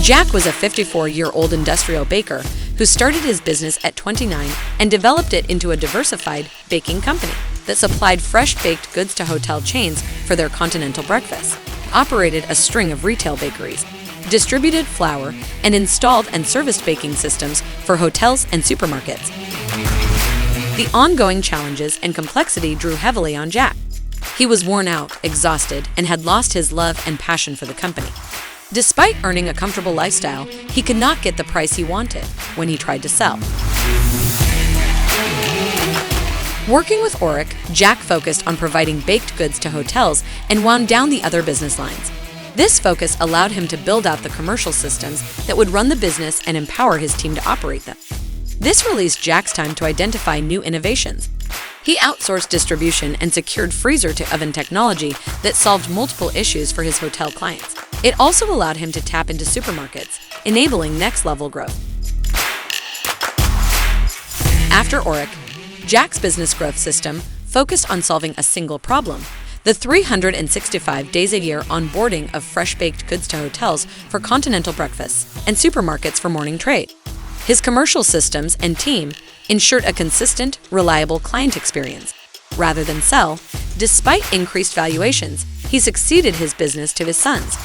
Jack was a 54-year-old industrial baker who started his business at 29 and developed it into a diversified baking company that supplied fresh-baked goods to hotel chains for their continental breakfasts, operated a string of retail bakeries, distributed flour, and installed and serviced baking systems for hotels and supermarkets. The ongoing challenges and complexity drew heavily on Jack. He was worn out, exhausted, and had lost his love and passion for the company. Despite earning a comfortable lifestyle, he could not get the price he wanted when he tried to sell. Working with Aurik, Jack focused on providing baked goods to hotels and wound down the other business lines. This focus allowed him to build out the commercial systems that would run the business and empower his team to operate them. This released Jack's time to identify new innovations. He outsourced distribution and secured freezer-to-oven technology that solved multiple issues for his hotel clients. It also allowed him to tap into supermarkets, enabling next-level growth. After Aurik, Jack's business growth system focused on solving a single problem: the 365 days a year onboarding of fresh-baked goods to hotels for continental breakfasts and supermarkets for morning trade. His commercial systems and team ensured a consistent, reliable client experience. Rather than sell, despite increased valuations, he succeeded his business to his sons.